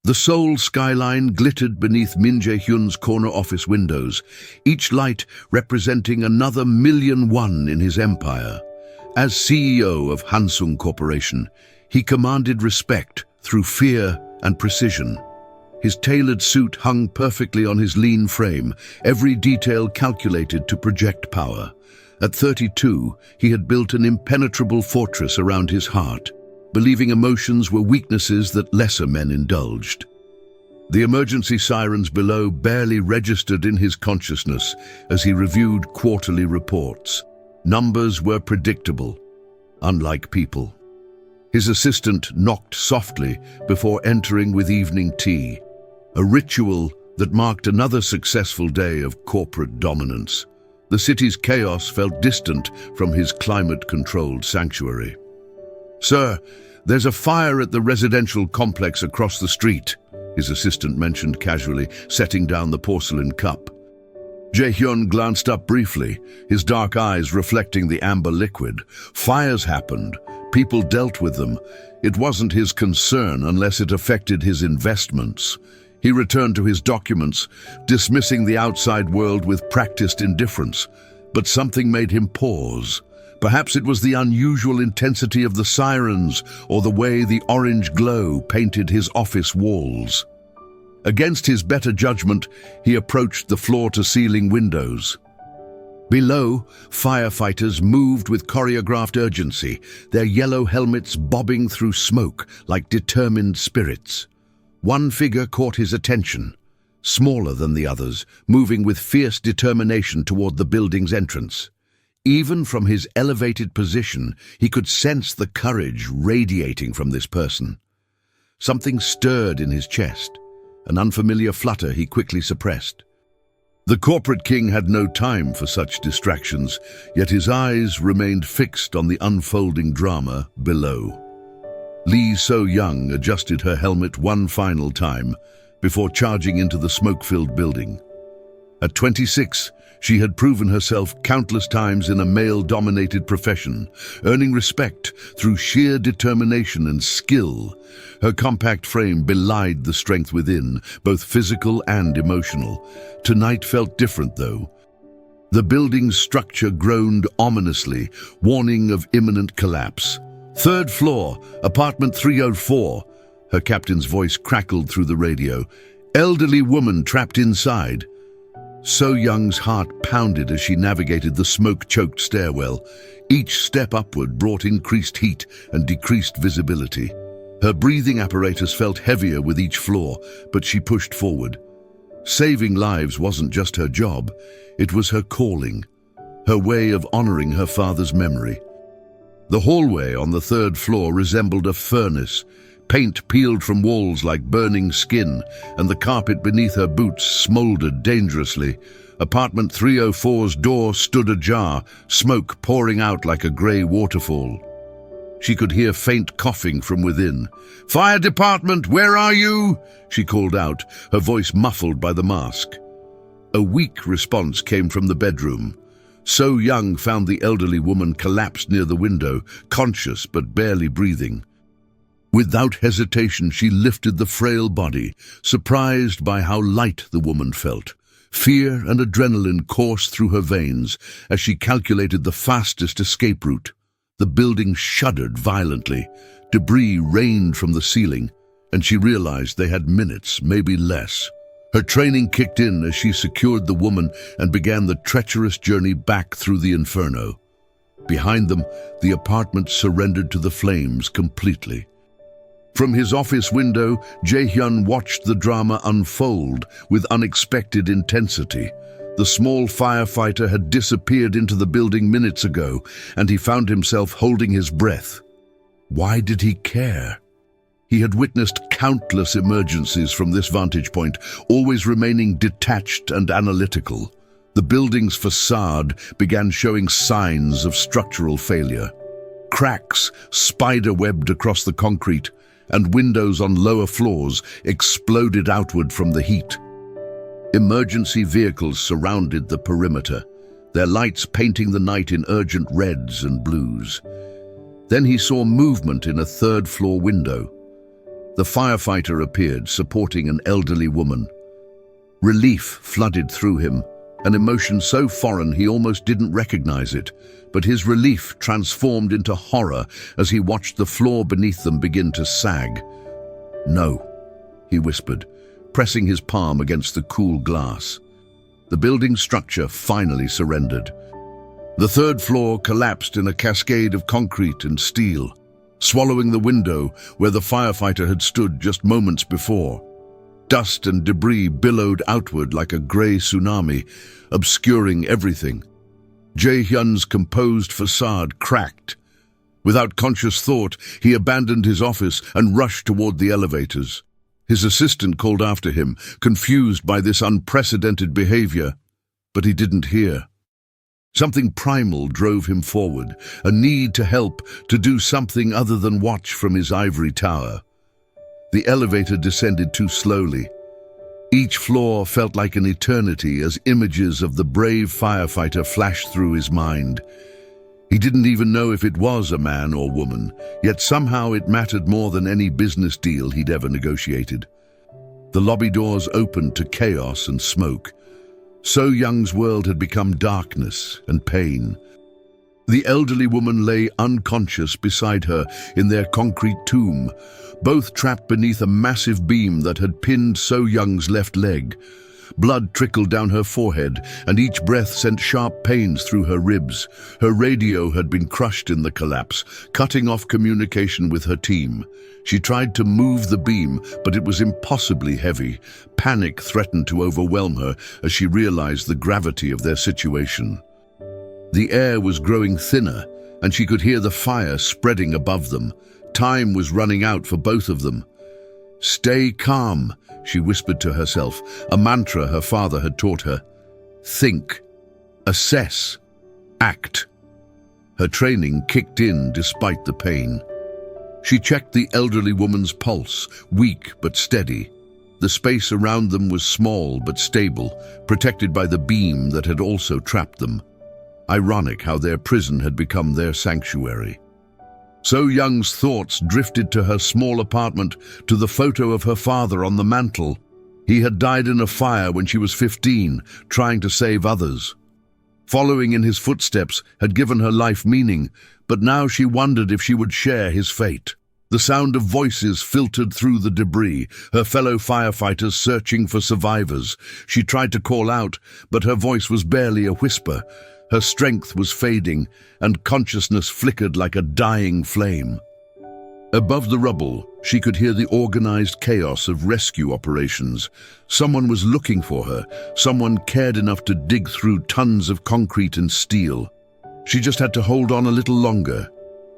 The Seoul skyline glittered beneath Min Jae-hyun's corner office windows, each light representing another million in his empire. As CEO of Hansung Corporation, he commanded respect through fear and precision. His tailored suit hung perfectly on his lean frame, every detail calculated to project power. At 32, he had built an impenetrable fortress around his heart, believing emotions were weaknesses that lesser men indulged. The emergency sirens below barely registered in his consciousness as he reviewed quarterly reports. Numbers were predictable, unlike people. His assistant knocked softly before entering with evening tea, a ritual that marked another successful day of corporate dominance. The city's chaos felt distant from his climate-controlled sanctuary. "Sir, there's a fire at the residential complex across the street," his assistant mentioned casually, setting down the porcelain cup. Jae-hyun glanced up briefly, his dark eyes reflecting the amber liquid. Fires happened. People dealt with them. It wasn't his concern unless it affected his investments. He returned to his documents, dismissing the outside world with practiced indifference. But something made him pause. Perhaps it was the unusual intensity of the sirens or the way the orange glow painted his office walls. Against his better judgment, he approached the floor-to-ceiling windows. Below, firefighters moved with choreographed urgency, their yellow helmets bobbing through smoke like determined spirits. One figure caught his attention, smaller than the others, moving with fierce determination toward the building's entrance. Even from his elevated position, he could sense the courage radiating from this person. Something stirred in his chest, an unfamiliar flutter he quickly suppressed. The corporate king had no time for such distractions, yet his eyes remained fixed on the unfolding drama below. Lee So-young adjusted her helmet one final time before charging into the smoke-filled building. At 26, she had proven herself countless times in a male-dominated profession, earning respect through sheer determination and skill. Her compact frame belied the strength within, both physical and emotional. Tonight felt different, though. The building's structure groaned ominously, warning of imminent collapse. "Third floor, apartment 304, her captain's voice crackled through the radio. "Elderly woman trapped inside." So-young's heart pounded as she navigated the smoke-choked stairwell. Each step upward brought increased heat and decreased visibility. Her breathing apparatus felt heavier with each floor, but she pushed forward. Saving lives wasn't just her job, it was her calling, her way of honoring her father's memory. The hallway on the third floor resembled a furnace. Paint peeled from walls like burning skin, and the carpet beneath her boots smoldered dangerously. Apartment 304's door stood ajar, smoke pouring out like a grey waterfall. She could hear faint coughing from within. "Fire department, where are you?" she called out, her voice muffled by the mask. A weak response came from the bedroom. So-young found the elderly woman collapsed near the window, conscious but barely breathing. Without hesitation, she lifted the frail body, surprised by how light the woman felt. Fear and adrenaline coursed through her veins as she calculated the fastest escape route. The building shuddered violently. Debris rained from the ceiling, and she realized they had minutes, maybe less. Her training kicked in as she secured the woman and began the treacherous journey back through the inferno. Behind them, the apartment surrendered to the flames completely. From his office window, Jae-hyun watched the drama unfold with unexpected intensity. The small firefighter had disappeared into the building minutes ago, and he found himself holding his breath. Why did he care? He had witnessed countless emergencies from this vantage point, always remaining detached and analytical. The building's facade began showing signs of structural failure. Cracks spider-webbed across the concrete, and windows on lower floors exploded outward from the heat. Emergency vehicles surrounded the perimeter, their lights painting the night in urgent reds and blues. Then he saw movement in a third-floor window. The firefighter appeared, supporting an elderly woman. Relief flooded through him, an emotion so foreign he almost didn't recognize it, but his relief transformed into horror as he watched the floor beneath them begin to sag. "No," he whispered, pressing his palm against the cool glass. The building structure finally surrendered. The third floor collapsed in a cascade of concrete and steel, swallowing the window where the firefighter had stood just moments before. Dust and debris billowed outward like a grey tsunami, obscuring everything. Jae-hyun's composed facade cracked. Without conscious thought, he abandoned his office and rushed toward the elevators. His assistant called after him, confused by this unprecedented behavior, but he didn't hear. Something primal drove him forward, a need to help, to do something other than watch from his ivory tower. The elevator descended too slowly. Each floor felt like an eternity as images of the brave firefighter flashed through his mind. He didn't even know if it was a man or woman, yet somehow it mattered more than any business deal he'd ever negotiated. The lobby doors opened to chaos and smoke. So Young's world had become darkness and pain. The elderly woman lay unconscious beside her in their concrete tomb, both trapped beneath a massive beam that had pinned So Young's left leg. Blood trickled down her forehead, and each breath sent sharp pains through her ribs. Her radio had been crushed in the collapse, cutting off communication with her team. She tried to move the beam, but it was impossibly heavy. Panic threatened to overwhelm her as she realized the gravity of their situation. The air was growing thinner, and she could hear the fire spreading above them. Time was running out for both of them. "Stay calm," she whispered to herself, a mantra her father had taught her. "Think, assess, act." Her training kicked in despite the pain. She checked the elderly woman's pulse, weak but steady. The space around them was small but stable, protected by the beam that had also trapped them. Ironic how their prison had become their sanctuary. So Young's thoughts drifted to her small apartment, to the photo of her father on the mantel. He had died in a fire when she was 15, trying to save others. Following in his footsteps had given her life meaning, but now she wondered if she would share his fate. The sound of voices filtered through the debris, her fellow firefighters searching for survivors. She tried to call out, but her voice was barely a whisper. Her strength was fading, and consciousness flickered like a dying flame. Above the rubble, she could hear the organized chaos of rescue operations. Someone was looking for her. Someone cared enough to dig through tons of concrete and steel. She just had to hold on a little longer.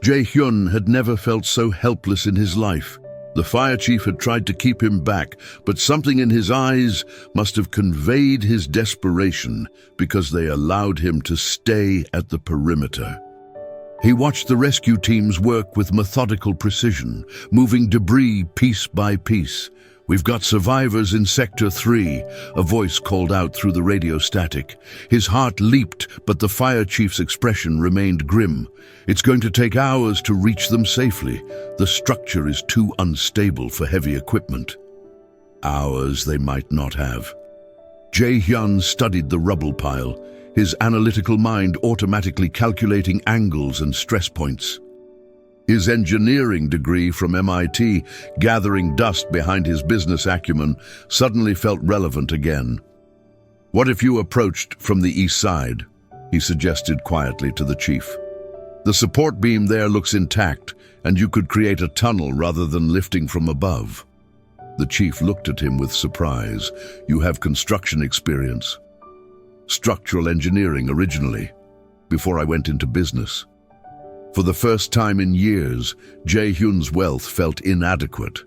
Jae-hyun had never felt so helpless in his life. The fire chief had tried to keep him back, but something in his eyes must have conveyed his desperation because they allowed him to stay at the perimeter. He watched the rescue teams work with methodical precision, moving debris piece by piece. "We've got survivors in Sector 3, a voice called out through the radio static. His heart leaped, but the fire chief's expression remained grim. "It's going to take hours to reach them safely. The structure is too unstable for heavy equipment." Hours they might not have. Jae-hyun studied the rubble pile, his analytical mind automatically calculating angles and stress points. His engineering degree from MIT, gathering dust behind his business acumen, suddenly felt relevant again. "What if you approached from the east side?" he suggested quietly to the chief. "The support beam there looks intact, and you could create a tunnel rather than lifting from above." The chief looked at him with surprise. "You have construction experience." "Structural engineering originally, before I went into business." For the first time in years, Jae-hyun's wealth felt inadequate.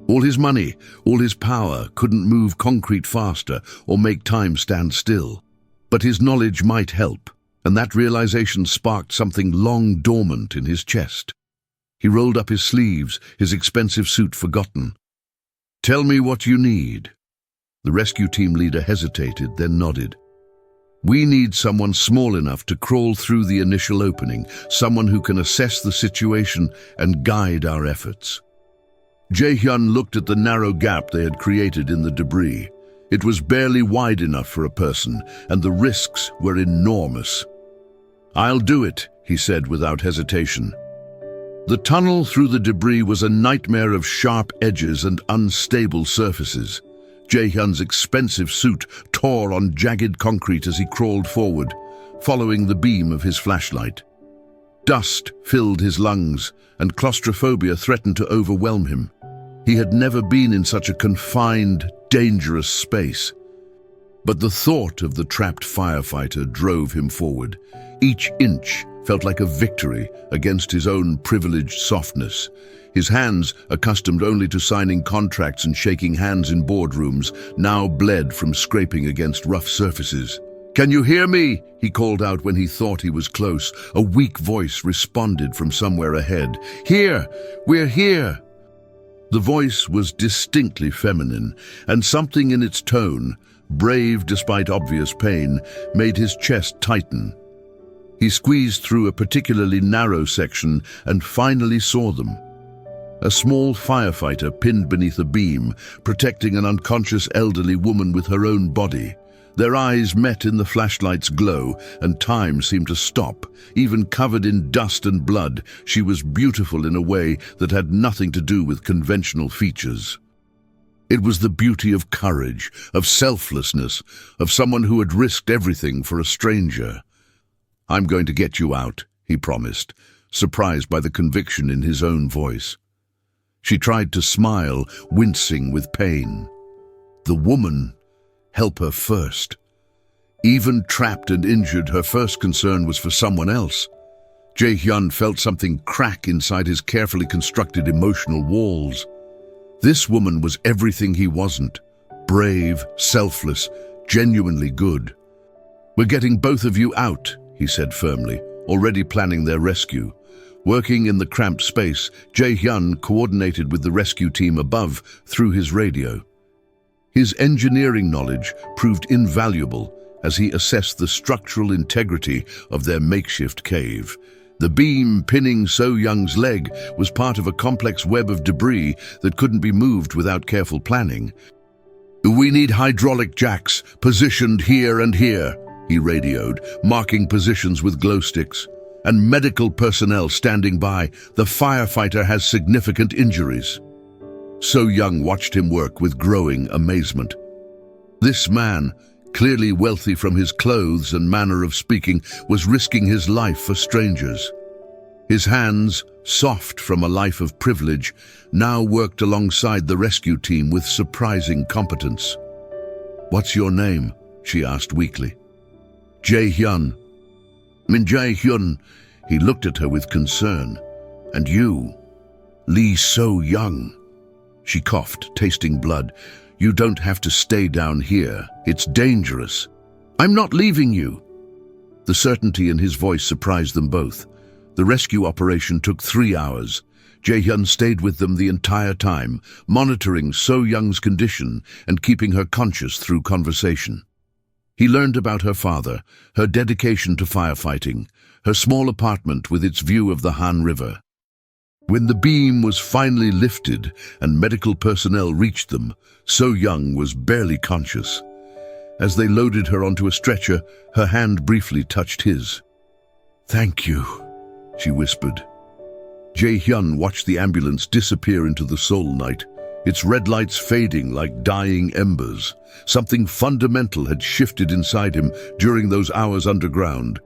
All his money, all his power couldn't move concrete faster or make time stand still. But his knowledge might help, and that realization sparked something long dormant in his chest. He rolled up his sleeves, his expensive suit forgotten. "Tell me what you need." The rescue team leader hesitated, then nodded. "We need someone small enough to crawl through the initial opening, someone who can assess the situation and guide our efforts." Jae-hyun looked at the narrow gap they had created in the debris. It was barely wide enough for a person, and the risks were enormous. "I'll do it," he said without hesitation. The tunnel through the debris was a nightmare of sharp edges and unstable surfaces. Jae-hyun's expensive suit tore on jagged concrete as he crawled forward, following the beam of his flashlight. Dust filled his lungs, and claustrophobia threatened to overwhelm him. He had never been in such a confined, dangerous space. But the thought of the trapped firefighter drove him forward. Each inch felt like a victory against his own privileged softness. His hands, accustomed only to signing contracts and shaking hands in boardrooms, now bled from scraping against rough surfaces. "Can you hear me?" he called out when he thought he was close. A weak voice responded from somewhere ahead. "Here! We're here!" The voice was distinctly feminine, and something in its tone, brave despite obvious pain, made his chest tighten. He squeezed through a particularly narrow section and finally saw them. A small firefighter pinned beneath a beam, protecting an unconscious elderly woman with her own body. Their eyes met in the flashlight's glow, and time seemed to stop. Even covered in dust and blood, she was beautiful in a way that had nothing to do with conventional features. It was the beauty of courage, of selflessness, of someone who had risked everything for a stranger. "I'm going to get you out," he promised, surprised by the conviction in his own voice. She tried to smile, wincing with pain. The woman, help her first. Even trapped and injured, her first concern was for someone else. Jae-hyun felt something crack inside his carefully constructed emotional walls. This woman was everything he wasn't. Brave, selfless, genuinely good. "We're getting both of you out," he said firmly, already planning their rescue. Working in the cramped space, Jae-hyun coordinated with the rescue team above through his radio. His engineering knowledge proved invaluable as he assessed the structural integrity of their makeshift cave. The beam pinning So-young's leg was part of a complex web of debris that couldn't be moved without careful planning. "We need hydraulic jacks positioned here and here," he radioed, marking positions with glow sticks. "And medical personnel standing by. The firefighter has significant injuries." So-young watched him work with growing amazement. This man, clearly wealthy from his clothes and manner of speaking, was risking his life for strangers. His hands, soft from a life of privilege, now worked alongside the rescue team with surprising competence. "What's your name?" she asked weakly. "Jae-hyun." "Min Jae-hyun." He looked at her with concern. "And you?" "Lee So-young." She coughed, tasting blood. "You don't have to stay down here. It's dangerous." "I'm not leaving you." The certainty in his voice surprised them both. The rescue operation took 3 hours. Jae-hyun stayed with them the entire time, monitoring So-young's condition and keeping her conscious through conversation. He learned about her father, her dedication to firefighting, her small apartment with its view of the Han River. When the beam was finally lifted and medical personnel reached them, So-young was barely conscious. As they loaded her onto a stretcher, her hand briefly touched his. "Thank you," she whispered. Jae-hyun watched the ambulance disappear into the Seoul night, its red lights fading like dying embers. Something fundamental had shifted inside him during those hours underground.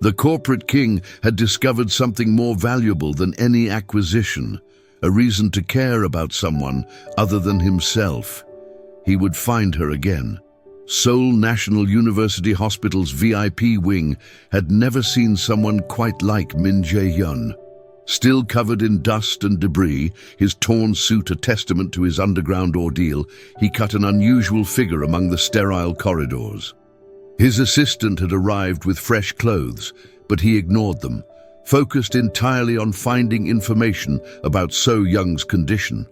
The corporate king had discovered something more valuable than any acquisition, a reason to care about someone other than himself. He would find her again. Seoul National University Hospital's VIP wing had never seen someone quite like Min Jae-hyun. Still covered in dust and debris, his torn suit a testament to his underground ordeal, he cut an unusual figure among the sterile corridors. His assistant had arrived with fresh clothes, but he ignored them, focused entirely on finding information about So-young's condition.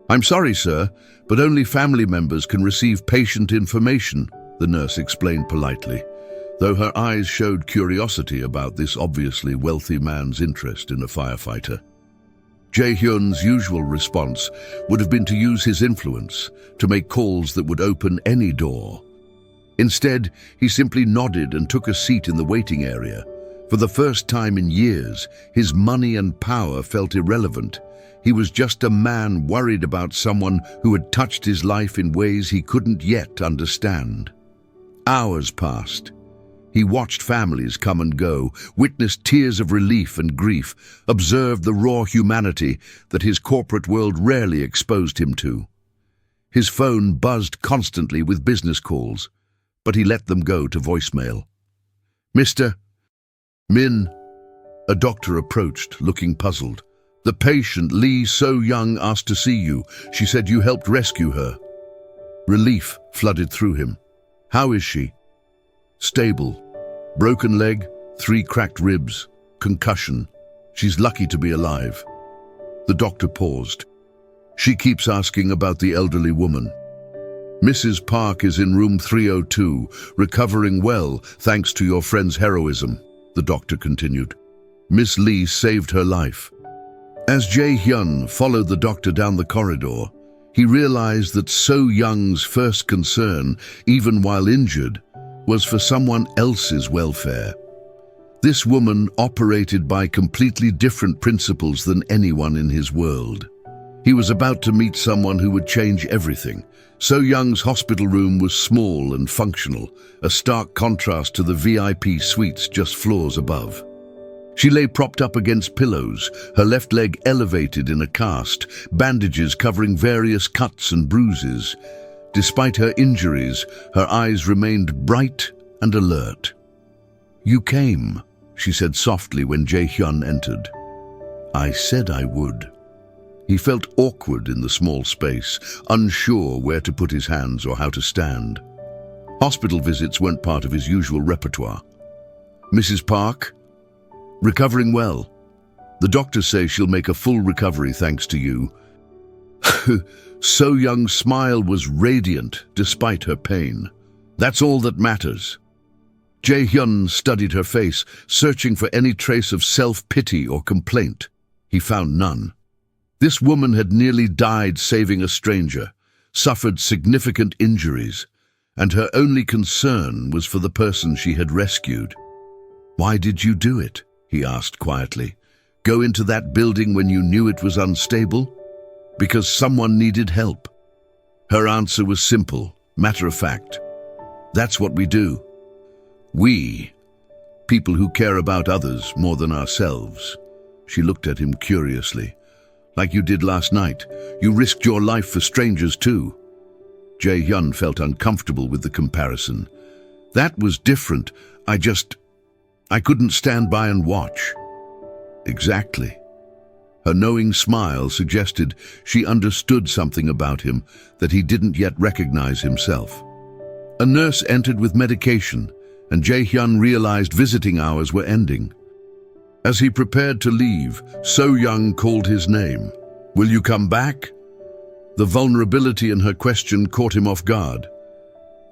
"I'm sorry, sir, but only family members can receive patient information," the nurse explained politely, though her eyes showed curiosity about this obviously wealthy man's interest in a firefighter. Jae-hyun's usual response would have been to use his influence to make calls that would open any door. Instead, he simply nodded and took a seat in the waiting area. For the first time in years, his money and power felt irrelevant. He was just a man worried about someone who had touched his life in ways he couldn't yet understand. Hours passed. He watched families come and go, witnessed tears of relief and grief, observed the raw humanity that his corporate world rarely exposed him to. His phone buzzed constantly with business calls, but he let them go to voicemail. "Mr. Min," a doctor approached, looking puzzled. "The patient, Lee So-young, asked to see you. She said you helped rescue her." Relief flooded through him. "How is she?" "Stable. Broken leg, 3 cracked ribs, concussion. She's lucky to be alive." The doctor paused. "She keeps asking about the elderly woman." "Mrs. Park is in room 302, recovering well thanks to your friend's heroism," the doctor continued. "Miss Lee saved her life." As Jae-hyun followed the doctor down the corridor, he realized that So-young's first concern, even while injured, was for someone else's welfare. This woman operated by completely different principles than anyone in his world. He was about to meet someone who would change everything. So-young's hospital room was small and functional, a stark contrast to the VIP suites just floors above. She lay propped up against pillows, her left leg elevated in a cast, bandages covering various cuts and bruises. Despite her injuries, her eyes remained bright and alert. "You came," she said softly when Jae-hyun entered. "I said I would." He felt awkward in the small space, unsure where to put his hands or how to stand. Hospital visits weren't part of his usual repertoire. "Mrs. Park? Recovering well. The doctors say she'll make a full recovery thanks to you." So-young's smile was radiant despite her pain. "That's all that matters." Jae-hyun studied her face, searching for any trace of self-pity or complaint. He found none. This woman had nearly died saving a stranger, suffered significant injuries, and her only concern was for the person she had rescued. "Why did you do it?" he asked quietly. "Go into that building when you knew it was unstable?" "Because someone needed help." Her answer was simple, matter-of-fact. "That's what we do. We, people who care about others more than ourselves." She looked at him curiously. "Like you did last night. You risked your life for strangers too." Jae-hyun felt uncomfortable with the comparison. "That was different. I couldn't stand by and watch." "Exactly." Her knowing smile suggested she understood something about him that he didn't yet recognize himself. A nurse entered with medication, and Jae-hyun realized visiting hours were ending. As he prepared to leave, So-young called his name. "Will you come back?" The vulnerability in her question caught him off guard.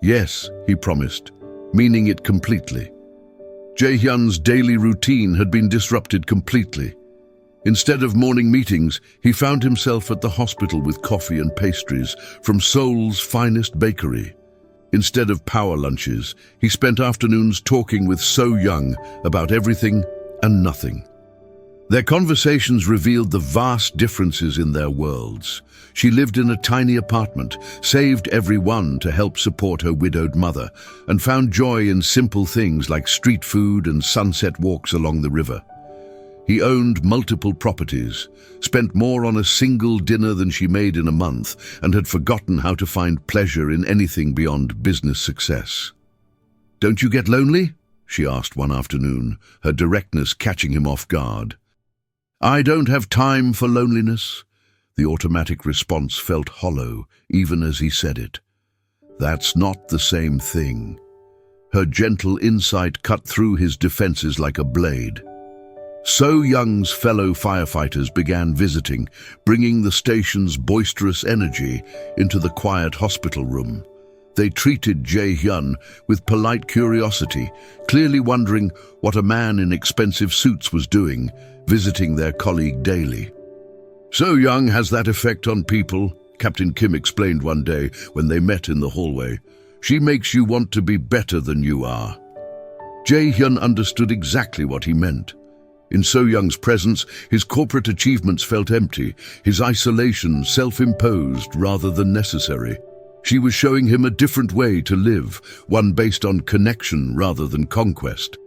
"Yes," he promised, meaning it completely. Jae-hyun's daily routine had been disrupted completely. Instead of morning meetings, he found himself at the hospital with coffee and pastries from Seoul's finest bakery. Instead of power lunches, he spent afternoons talking with So-young about everything and nothing. Their conversations revealed the vast differences in their worlds. She lived in a tiny apartment, saved every one to help support her widowed mother, and found joy in simple things like street food and sunset walks along the river. He owned multiple properties, spent more on a single dinner than she made in a month, and had forgotten how to find pleasure in anything beyond business success. "Don't you get lonely?" she asked one afternoon, her directness catching him off guard. "I don't have time for loneliness." The automatic response felt hollow, even as he said it. "That's not the same thing." Her gentle insight cut through his defenses like a blade. So-young's fellow firefighters began visiting, bringing the station's boisterous energy into the quiet hospital room. They treated Jae-hyun with polite curiosity, clearly wondering what a man in expensive suits was doing, visiting their colleague daily. So young has that effect on people, Captain Kim explained one day when they met in the hallway. She makes you want to be better than you are. Jae-hyun understood exactly what he meant. In So Young's presence, his corporate achievements felt empty, his isolation self-imposed rather than necessary. She was showing him a different way to live, one based on connection rather than conquest.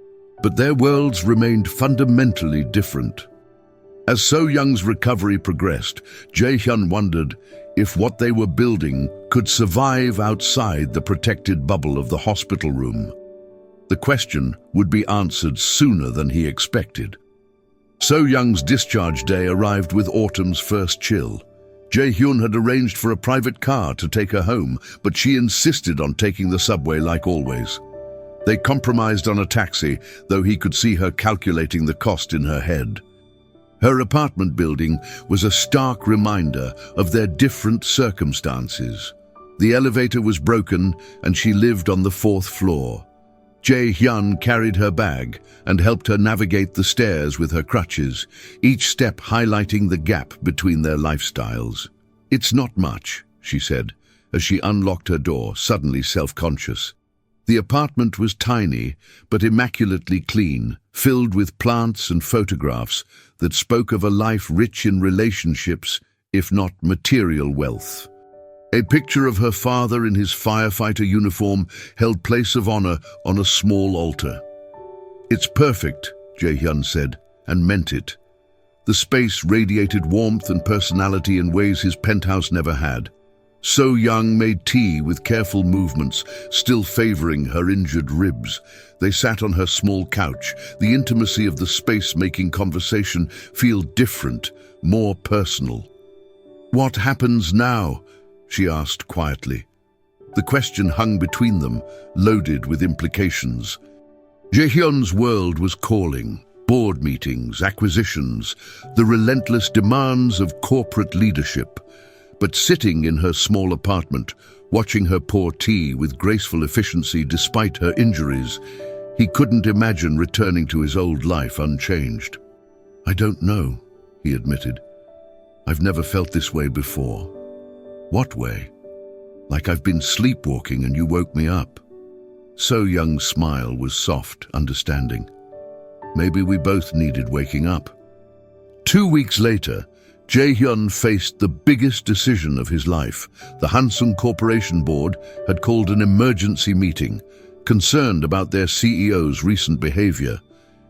But their worlds remained fundamentally different. As So Young's recovery progressed, Jae-hyun wondered if what they were building could survive outside the protected bubble of the hospital room. The question would be answered sooner than he expected. So Young's discharge day arrived with autumn's first chill. Jae-hyun had arranged for a private car to take her home, but she insisted on taking the subway like always. They compromised on a taxi, though he could see her calculating the cost in her head. Her apartment building was a stark reminder of their different circumstances. The elevator was broken, and she lived on the 4th floor. Jae-hyun carried her bag and helped her navigate the stairs with her crutches, each step highlighting the gap between their lifestyles. "It's not much," she said, as she unlocked her door, suddenly self-conscious. The apartment was tiny, but immaculately clean, filled with plants and photographs that spoke of a life rich in relationships, if not material wealth. A picture of her father in his firefighter uniform held place of honor on a small altar. "It's perfect," Jae-hyun said, and meant it. The space radiated warmth and personality in ways his penthouse never had. So Young made tea with careful movements, still favoring her injured ribs. They sat on her small couch, the intimacy of the space making conversation feel different, more personal. "What happens now?" she asked quietly. The question hung between them, loaded with implications. Jae-hyun's world was calling. Board meetings, acquisitions, the relentless demands of corporate leadership. But sitting in her small apartment, watching her pour tea with graceful efficiency despite her injuries, he couldn't imagine returning to his old life unchanged. "I don't know," he admitted. "I've never felt this way before." "What way?" "Like I've been sleepwalking and you woke me up." So Young's smile was soft, understanding. Maybe we both needed waking up. 2 weeks later, Jae-hyun faced the biggest decision of his life. The Hansung Corporation Board had called an emergency meeting, concerned about their CEO's recent behavior.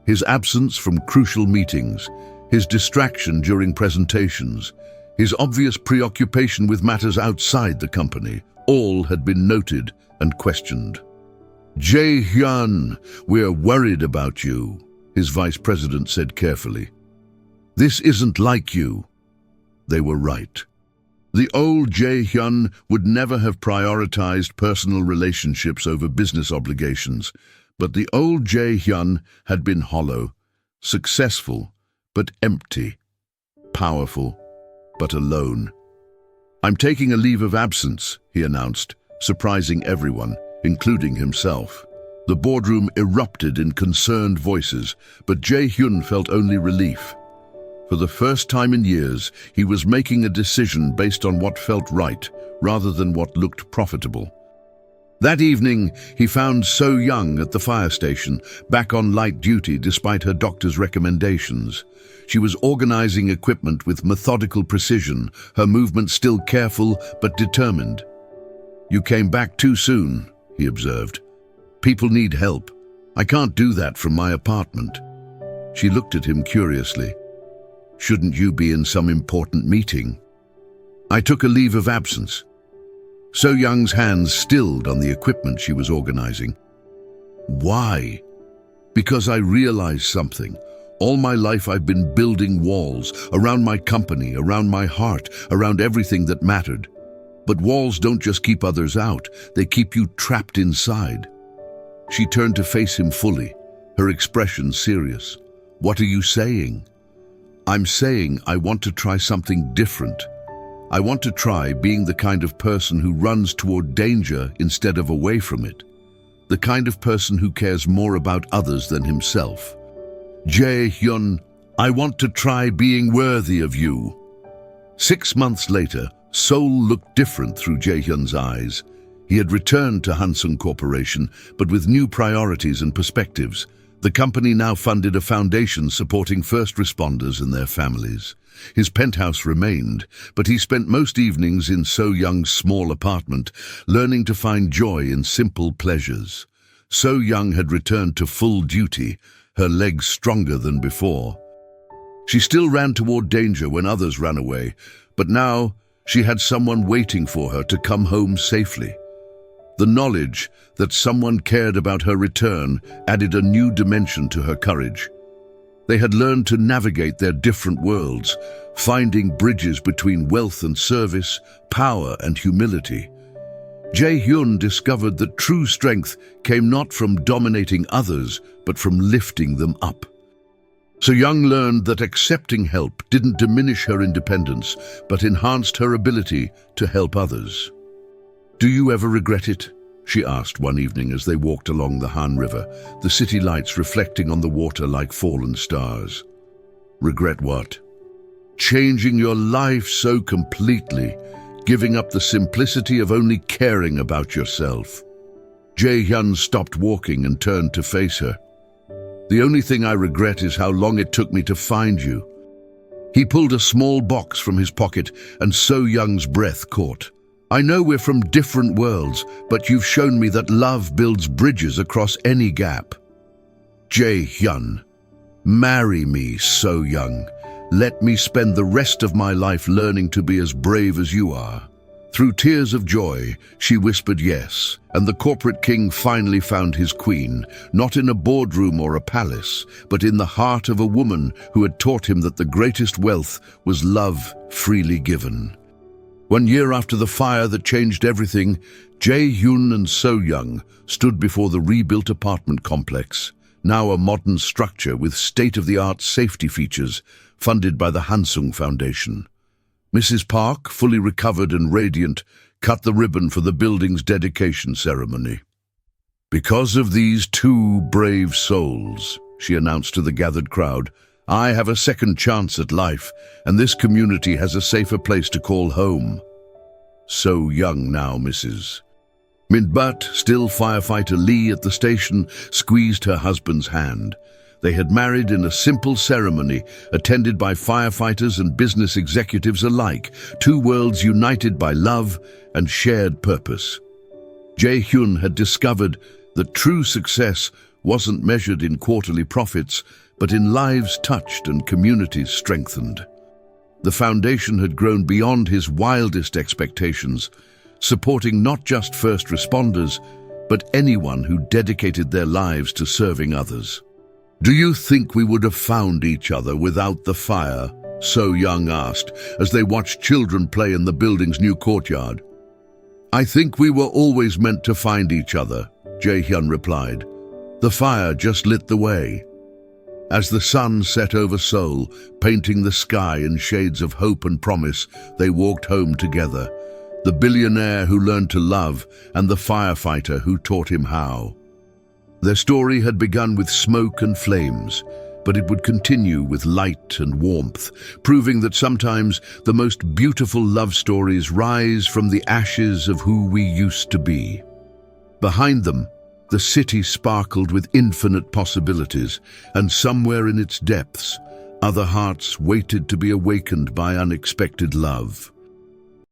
His absence from crucial meetings, his distraction during presentations, his obvious preoccupation with matters outside the company, all had been noted and questioned. "Jae-hyun, we're worried about you," his vice president said carefully. "This isn't like you." They were right. The old Jae-hyun would never have prioritized personal relationships over business obligations, but the old Jae-hyun had been hollow, successful but empty, powerful but alone. "I'm taking a leave of absence," he announced, surprising everyone, including himself. The boardroom erupted in concerned voices, but Jae-hyun felt only relief. For the first time in years, he was making a decision based on what felt right, rather than what looked profitable. That evening, he found So Young at the fire station, back on light duty despite her doctor's recommendations. She was organizing equipment with methodical precision, her movements still careful but determined. "You came back too soon," he observed. "People need help. I can't do that from my apartment." She looked at him curiously. "Shouldn't you be in some important meeting?" "I took a leave of absence." So Young's hands stilled on the equipment she was organizing. "Why?" "Because I realized something. All my life I've been building walls around my company, around my heart, around everything that mattered. But walls don't just keep others out, they keep you trapped inside." She turned to face him fully, her expression serious. "What are you saying?" "I'm saying I want to try something different. I want to try being the kind of person who runs toward danger instead of away from it. The kind of person who cares more about others than himself." "Jae-hyun, I want to try being worthy of you." 6 months later, Seoul looked different through Jae-hyun's eyes. He had returned to Hansung Corporation, but with new priorities and perspectives. The company now funded a foundation supporting first responders and their families. His penthouse remained, but he spent most evenings in So-young's small apartment, learning to find joy in simple pleasures. So-young had returned to full duty, her legs stronger than before. She still ran toward danger when others ran away, but now she had someone waiting for her to come home safely. The knowledge that someone cared about her return added a new dimension to her courage. They had learned to navigate their different worlds, finding bridges between wealth and service, power and humility. Jae-hyun discovered that true strength came not from dominating others, but from lifting them up. So-young learned that accepting help didn't diminish her independence, but enhanced her ability to help others. "Do you ever regret it?" she asked one evening as they walked along the Han River, the city lights reflecting on the water like fallen stars. "Regret what?" "Changing your life so completely, giving up the simplicity of only caring about yourself." Jae-hyun stopped walking and turned to face her. "The only thing I regret is how long it took me to find you." He pulled a small box from his pocket and So-young's breath caught. "I know we're from different worlds, but you've shown me that love builds bridges across any gap." "Jae-hyun, marry me, So-young. Let me spend the rest of my life learning to be as brave as you are." Through tears of joy, she whispered yes, and the corporate king finally found his queen, not in a boardroom or a palace, but in the heart of a woman who had taught him that the greatest wealth was love freely given. 1 year after the fire that changed everything, Jae-hyun and So-young stood before the rebuilt apartment complex, now a modern structure with state-of-the-art safety features, funded by the Hansung Foundation. Mrs. Park, fully recovered and radiant, cut the ribbon for the building's dedication ceremony. "Because of these two brave souls," she announced to the gathered crowd, "I have a second chance at life, and this community has a safer place to call home." "So young now, Mrs." Minbat, still firefighter Lee at the station, squeezed her husband's hand. They had married in a simple ceremony, attended by firefighters and business executives alike, two worlds united by love and shared purpose. Jae-hyun had discovered that true success wasn't measured in quarterly profits, but in lives touched and communities strengthened. The foundation had grown beyond his wildest expectations, supporting not just first responders, but anyone who dedicated their lives to serving others. "Do you think we would have found each other without the fire?" So-young asked, as they watched children play in the building's new courtyard. "I think we were always meant to find each other," Jae-hyun replied. "The fire just lit the way." As the sun set over Seoul, painting the sky in shades of hope and promise, they walked home together, the billionaire who learned to love and the firefighter who taught him how. Their story had begun with smoke and flames, but it would continue with light and warmth, proving that sometimes the most beautiful love stories rise from the ashes of who we used to be. Behind them, the city sparkled with infinite possibilities, and somewhere in its depths, other hearts waited to be awakened by unexpected love.